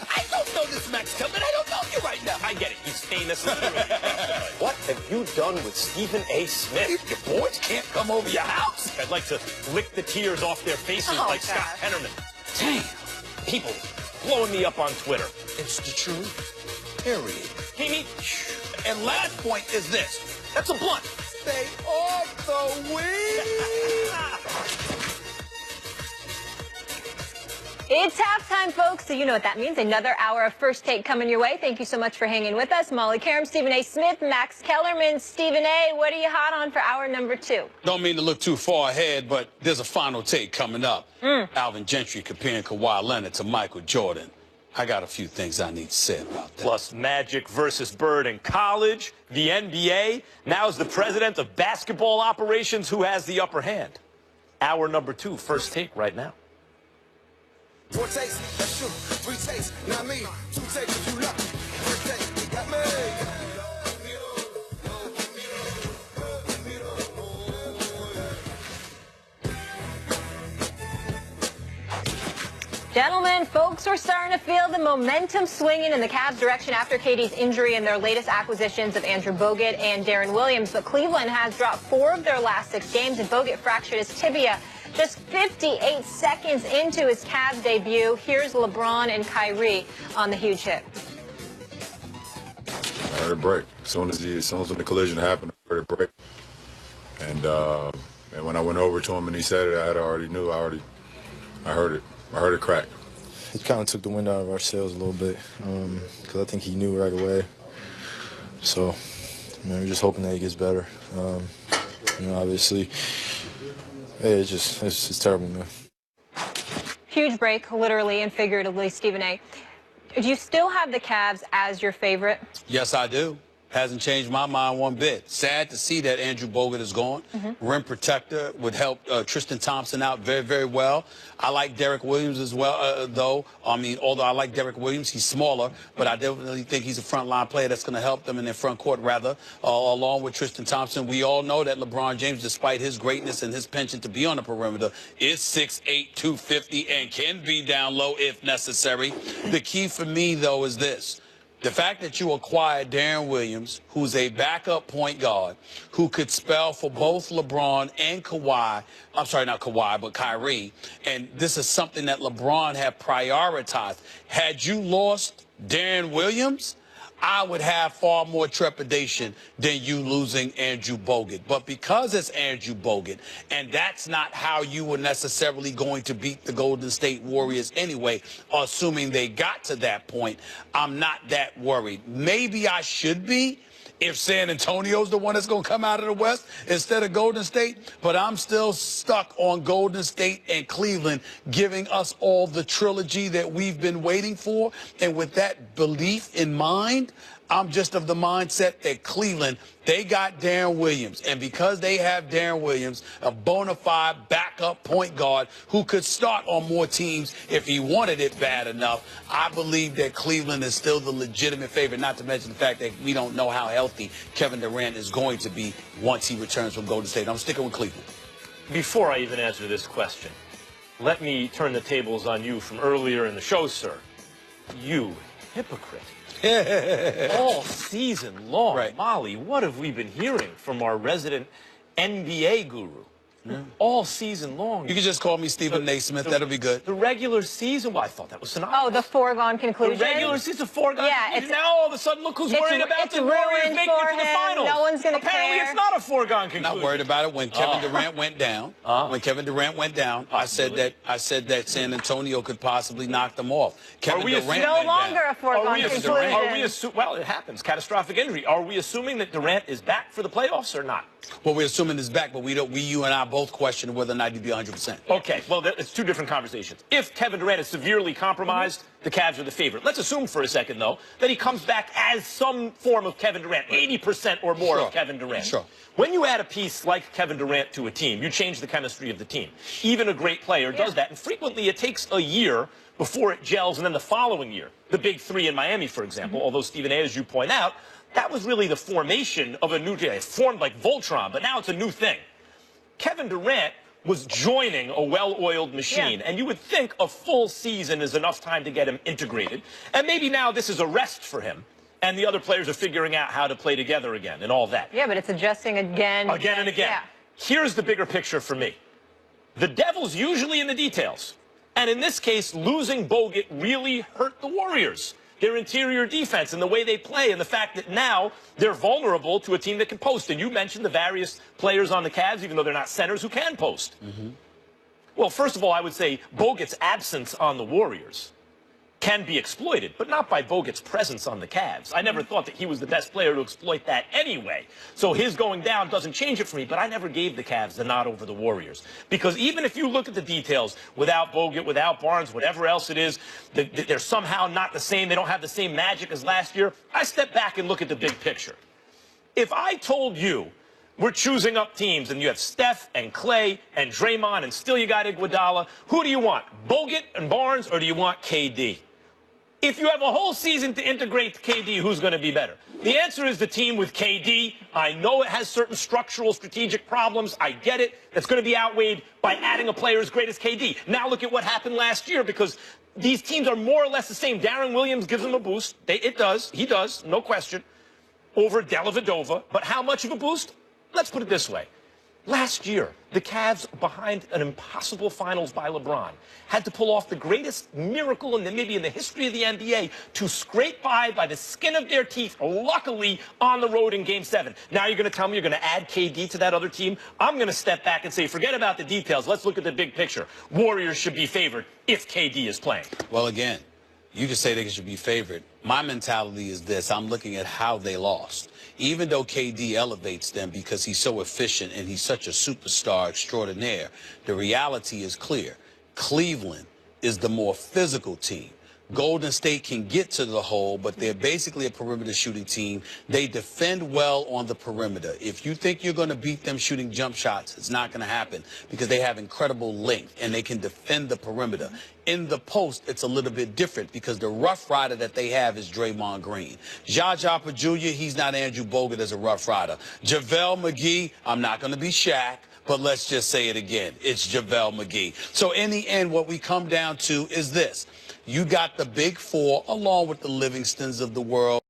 I don't know this Max Kellerman. I don't know you right now. I get it. He's famous. What have you done with Stephen A. Smith? Your boys can't come over your house. I'd like to lick the tears off their faces like God. Scott Hennerman. Damn. People blowing me up on Twitter. It's the truth. Period. He And last point is this. That's a blunt. Stay off the weed. It's halftime, folks, so you know what that means. Another hour of First Take coming your way. Thank you so much for hanging with us. Molly Karam, Stephen A. Smith, Max Kellerman. Stephen A., what are you hot on for hour number 2? Don't mean to look too far ahead, but there's a final take coming up. Alvin Gentry comparing Kawhi Leonard to Michael Jordan. I got a few things I need to say about that. Plus Magic versus Bird in college, the NBA. Now is the president of basketball operations who has the upper hand. Hour number 2, First Take right now. 4 takes, that's true. 3 takes, not me. 2 takes if you lucky. 1 take, you got me. Gentlemen, folks are starting to feel the momentum swinging in the Cavs' direction after KD's injury and their latest acquisitions of Andrew Bogut and Darren Williams. But Cleveland has dropped 4 of their last 6 games, and Bogut fractured his tibia just 58 seconds into his Cavs debut. Here's LeBron and Kyrie on the huge hit. I heard it break. As soon as the collision happened, I heard it break. And when I went over to him and he said it, I already knew. I heard it. I heard it crack. It kind of took the wind out of our sails a little bit because I think he knew right away. So, we're just hoping that he gets better. Obviously, it's just terrible, man. Huge break, literally and figuratively, Stephen A. Do you still have the Cavs as your favorite? Yes, I do. Hasn't changed my mind one bit. Sad to see that Andrew Bogut is gone. Rim protector would help Tristan Thompson out very, very well. I like Derek Williams as well, though. I mean, although I like Derek Williams, he's smaller, but I definitely think he's a frontline player that's going to help them in their front court, rather, along with Tristan Thompson. We all know that LeBron James, despite his greatness and his penchant to be on the perimeter, is 6'8", 250, and can be down low if necessary. The key for me, though, is this. The fact that you acquired Darren Williams, who's a backup point guard, who could spell for both LeBron and Kawhi, I'm sorry, not Kawhi, but Kyrie, and this is something that LeBron had prioritized. Had you lost Darren Williams, I would have far more trepidation than you losing Andrew Bogut. But because it's Andrew Bogut, and that's not how you were necessarily going to beat the Golden State Warriors anyway, assuming they got to that point, I'm not that worried. Maybe I should be if San Antonio's the one that's going to come out of the West instead of Golden State, but I'm still stuck on Golden State and Cleveland giving us all the trilogy that we've been waiting for. And with that belief in mind, I'm just of the mindset that Cleveland, they got Darren Williams. And because they have Darren Williams, a bona fide backup point guard who could start on more teams if he wanted it bad enough, I believe that Cleveland is still the legitimate favorite, not to mention the fact that we don't know how healthy Kevin Durant is going to be once he returns from Golden State. I'm sticking with Cleveland. Before I even answer this question, let me turn the tables on you from earlier in the show, sir. You hypocrite. All season long, right. Molly, what have we been hearing from our resident NBA guru? All season long. You can just call me Stephen A. Smith. That'll be good. The regular season, well, I thought that was synonymous. Oh, the foregone conclusion. The regular season, foregone Yeah, conclusion. Now all of a sudden, look who's worried about the Warriors making it to the finals. No one's going to care. Apparently, it's not a foregone conclusion. Not worried about it. When Kevin Durant went down, I said that San Antonio could possibly knock them off. Kevin Durant no longer a foregone conclusion. Well, it happens. Catastrophic injury. Are we assuming that Durant is back for the playoffs or not? Well, we're assuming he's back, but you and I both question whether or not he'd be 100%. Okay, well, it's 2 different conversations. If Kevin Durant is severely compromised, the Cavs are the favorite. Let's assume for a second, though, that he comes back as some form of Kevin Durant, 80% or more of Kevin Durant. Sure. When you add a piece like Kevin Durant to a team, you change the chemistry of the team. Even a great player does that, and frequently it takes a year before it gels, and then the following year. The big 3 in Miami, for example, although Stephen A., as you point out, that was really the formation of a new team. It formed like Voltron, but now it's a new thing. Kevin Durant was joining a well-oiled machine. And you would think a full season is enough time to get him integrated. And maybe now this is a rest for him. And the other players are figuring out how to play together again and all that. Yeah, but it's adjusting again. Again and again. Yeah. Here's the bigger picture for me. The devil's usually in the details. And in this case, losing Bogut really hurt the Warriors. Their interior defense and the way they play and the fact that now they're vulnerable to a team that can post. And you mentioned the various players on the Cavs, even though they're not centers, who can post. Well, first of all, I would say Bogut's absence on the Warriors can be exploited, but not by Bogut's presence on the Cavs. I never thought that he was the best player to exploit that anyway. So his going down doesn't change it for me, but I never gave the Cavs the nod over the Warriors. Because even if you look at the details, without Bogut, without Barnes, whatever else it is, they're somehow not the same. They don't have the same magic as last year. I step back and look at the big picture. If I told you we're choosing up teams and you have Steph and Clay and Draymond and still you got Iguodala, who do you want, Bogut and Barnes, or do you want KD? If you have a whole season to integrate KD, who's going to be better? The answer is the team with KD. I know it has certain structural, strategic problems. I get it. That's going to be outweighed by adding a player as great as KD. Now look at what happened last year, because these teams are more or less the same. Darren Williams gives them a boost. He does, no question, over Dellavedova. But how much of a boost? Let's put it this way. Last year, the Cavs, behind an impossible finals by LeBron, had to pull off the greatest miracle maybe in the history of the NBA to scrape by the skin of their teeth, luckily, on the road in Game 7. Now you're going to tell me you're going to add KD to that other team? I'm going to step back and say, forget about the details. Let's look at the big picture. Warriors should be favored if KD is playing. Well, again, you just say they should be favored. My mentality is this. I'm looking at how they lost. Even though KD elevates them because he's so efficient and he's such a superstar extraordinaire, the reality is clear. Cleveland is the more physical team. Golden State can get to the hole, but they're basically a perimeter shooting team. They defend well on the perimeter. If you think you're going to beat them shooting jump shots, it's not going to happen because they have incredible length and they can defend the perimeter. In the post, it's a little bit different because the rough rider that they have is Draymond Green. Zsa Zsa Jr., he's not Andrew Bogut as a rough rider. JaVale McGee, I'm not going to be Shaq, but let's just say it again. It's JaVale McGee. So in the end, what we come down to is this. You got the big four along with the Livingstons of the world.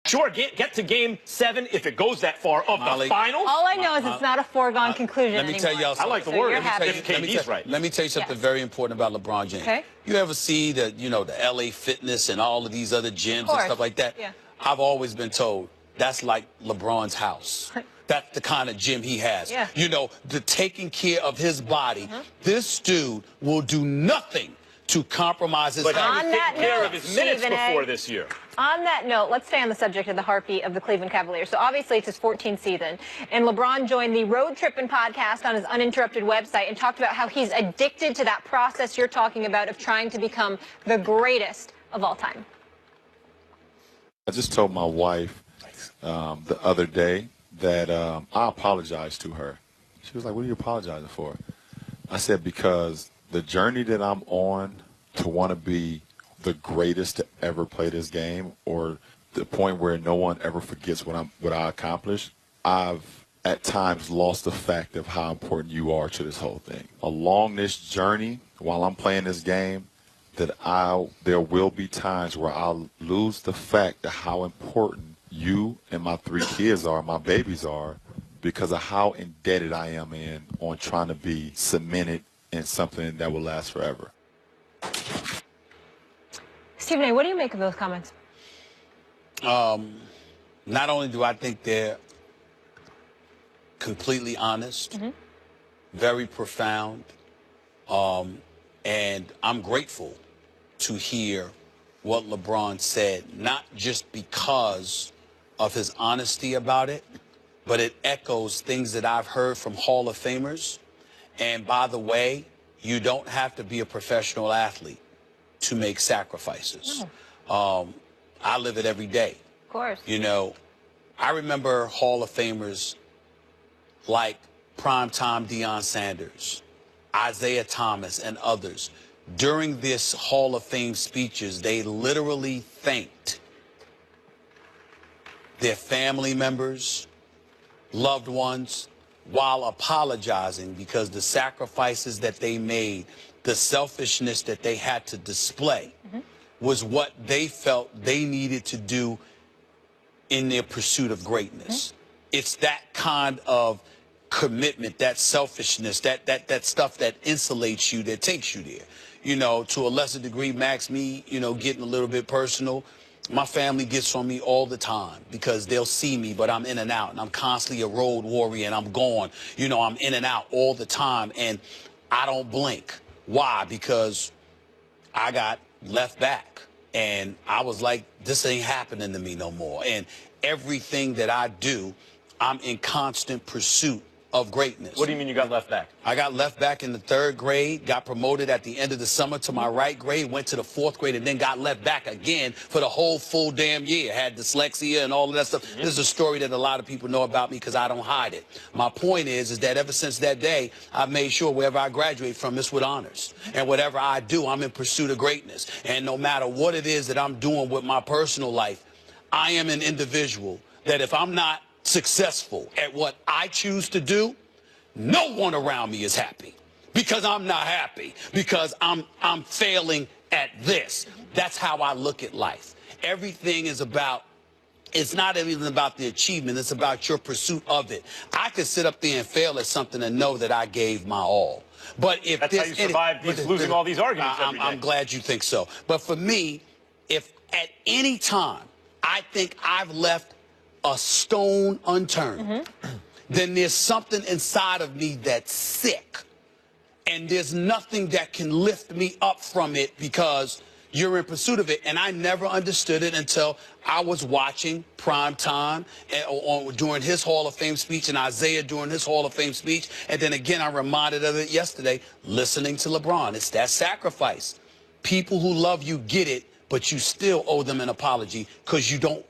Sure, get to Game 7 if it goes that far of the finals. All I know is it's not a foregone conclusion Let me tell y'all something. I like the word. Let me tell you something very important about LeBron James. Okay. You ever see the LA Fitness and all of these other gyms and stuff like that? Yeah. I've always been told that's like LeBron's house. That's the kind of gym he has. Yeah. You know, the taking care of his body. This dude will do nothing to compromise his health. health. But he was taking care of his minutes before this year. On that note, let's stay on the subject of the heartbeat of the Cleveland Cavaliers. So obviously it's his 14th season, and LeBron joined the Road Trippin' podcast on his Uninterrupted website and talked about how he's addicted to that process you're talking about of trying to become the greatest of all time. I just told my wife the other day that I apologized to her. She was like, "What are you apologizing for?" I said, because the journey that I'm on to want to be the greatest to ever play this game, or the point where no one ever forgets what I accomplished, I've at times lost the fact of how important you are to this whole thing. Along this journey, while I'm playing this game, there will be times where I'll lose the fact of how important you and my 3 kids are, my babies are, because of how indebted I am on trying to be cemented in something that will last forever. Stephen A., what do you make of those comments? Not only do I think they're completely honest, very profound, and I'm grateful to hear what LeBron said, not just because of his honesty about it, but it echoes things that I've heard from Hall of Famers. And by the way, you don't have to be a professional athlete to make sacrifices. I live it every day. Of course. You know, I remember Hall of Famers like primetime Deion Sanders, Isaiah Thomas, and others. During this Hall of Fame speeches, they literally thanked their family members, loved ones, while apologizing because the sacrifices that they made, the selfishness that they had to display, was what they felt they needed to do in their pursuit of greatness. It's that kind of commitment, that selfishness, that stuff that insulates you, that takes you there. You know, to a lesser degree, Max, me, you know, getting a little bit personal, my family gets on me all the time because they'll see me, but I'm in and out, and I'm constantly a road warrior, and I'm gone. You know, I'm in and out all the time, and I don't blink. Why? Because I got left back, and I was like, this ain't happening to me no more. And everything that I do, I'm in constant pursuit of greatness. What do you mean you got left back? I got left back in the 3rd grade, got promoted at the end of the summer to my right grade, went to the 4th grade, and then got left back again for the whole full damn year. Had dyslexia and all of that stuff. This is a story that a lot of people know about me because I don't hide it. My point is that ever since that day, I've made sure wherever I graduate from, it's with honors. And whatever I do, I'm in pursuit of greatness. And no matter what it is that I'm doing with my personal life, I am an individual that if I'm not successful at what I choose to do, no one around me is happy because I'm not happy because I'm failing at this. That's how I look at life. Everything is about, it's not even about the achievement, it's about your pursuit of it. I could sit up there and fail at something and know that I gave my all. But if that's how you survive losing all these arguments every day. I'm glad you think so. But for me, if at any time I think I've left a stone unturned, then there's something inside of me that's sick. And there's nothing that can lift me up from it because you're in pursuit of it. And I never understood it until I was watching Prime Time during his Hall of Fame speech and Isaiah during his Hall of Fame speech. And then again, I'm reminded of it yesterday, listening to LeBron. It's that sacrifice. People who love you get it, but you still owe them an apology because you don't,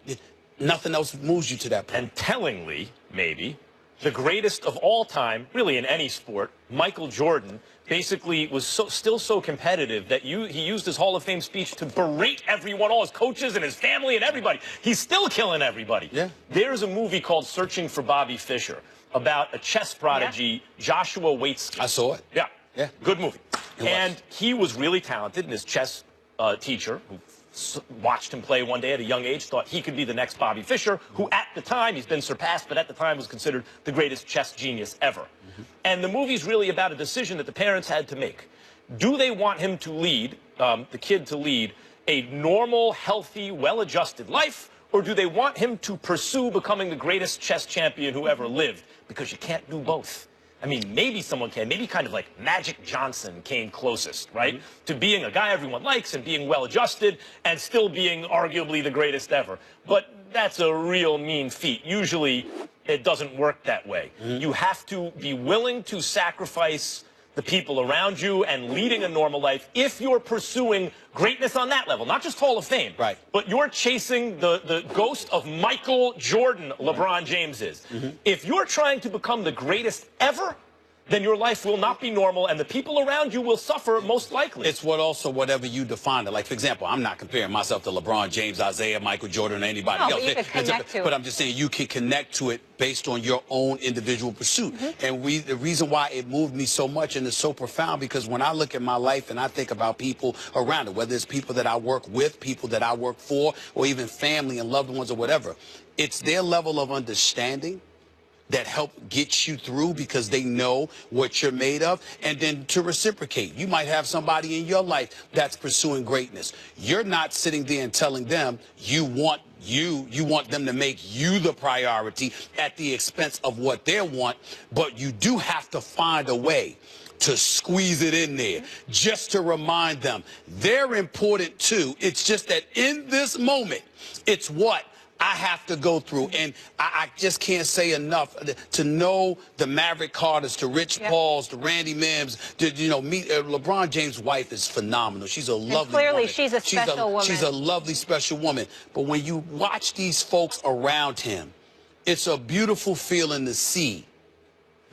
nothing else moves you to that point. And tellingly, maybe, the greatest of all time, really in any sport, Michael Jordan, basically was still so competitive that he used his Hall of Fame speech to berate everyone, all his coaches and his family and everybody. He's still killing everybody. Yeah. There's a movie called Searching for Bobby Fischer about a chess prodigy, Joshua Waitsky. I saw it. Yeah. Yeah. Good movie. And he was really talented, and his chess teacher, who watched him play one day at a young age, thought he could be the next Bobby Fischer, who at the time, he's been surpassed, but at the time was considered the greatest chess genius ever. And the movie's really about a decision that the parents had to make. Do they want him to lead, the kid to lead, a normal, healthy, well-adjusted life, or do they want him to pursue becoming the greatest chess champion who ever lived? Because you can't do both. I mean, maybe someone can. Maybe kind of like Magic Johnson came closest, right? To being a guy everyone likes and being well-adjusted and still being arguably the greatest ever. But that's a real mean feat. Usually, it doesn't work that way. You have to be willing to sacrifice the people around you and leading a normal life if you're pursuing greatness on that level, not just Hall of Fame, right? But you're chasing the ghost of Michael Jordan, LeBron James is. If you're trying to become the greatest ever, then your life will not be normal, and the people around you will suffer most likely. It's whatever you define it. Like, for example, I'm not comparing myself to LeBron James, Isaiah, Michael Jordan, or anybody else. But you can connect to it. But I'm just saying you can connect to it based on your own individual pursuit. And the reason why it moved me so much and is so profound, because when I look at my life and I think about people around it, whether it's people that I work with, people that I work for, or even family and loved ones or whatever, it's their level of understanding that help get you through because they know what you're made of, and then to reciprocate. You might have somebody in your life that's pursuing greatness. You're not sitting there and telling them you want them to make you the priority at the expense of what they want, but you do have to find a way to squeeze it in there just to remind them they're important too. It's just that in this moment, it's what I have to go through. And I just can't say enough to know the Maverick Carters, to Rich Pauls, to Randy Mims, to, meet LeBron James' wife is phenomenal. She's a lovely clearly woman. she's a special woman. She's a lovely, special woman. But when you watch these folks around him, it's a beautiful feeling to see.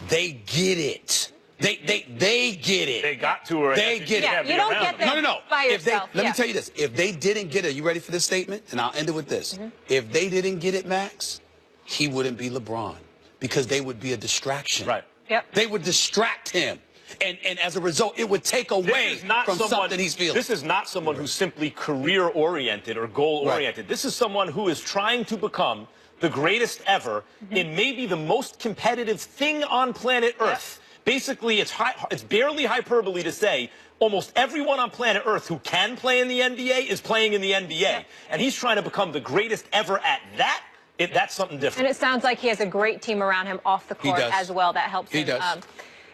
They get it. They get it. They got to her. They get it. You don't get there by yourself. Let me tell you this. If they didn't get it, you ready for this statement? And I'll end it with this. If they didn't get it, Max, he wouldn't be LeBron because they would be a distraction. Right. Yep. They would distract him. And as a result, it would take away from something he's feeling. This is not someone who's simply career-oriented or goal-oriented. This is someone who is trying to become the greatest ever in maybe the most competitive thing on planet Earth. Basically, it's barely hyperbole to say almost everyone on planet Earth who can play in the NBA is playing in the NBA. And he's trying to become the greatest ever at that. That's something different. And it sounds like he has a great team around him off the court as well that helps him,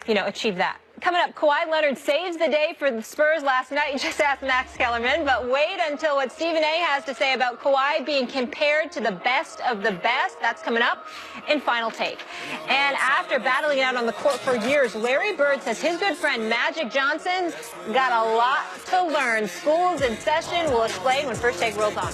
achieve that. Coming up, Kawhi Leonard saves the day for the Spurs last night. You just asked Max Kellerman, but wait until what Stephen A. has to say about Kawhi being compared to the best of the best. That's coming up in Final Take. And after battling it out on the court for years, Larry Bird says his good friend Magic Johnson's got a lot to learn. School's in session. We'll explain when First Take rolls on.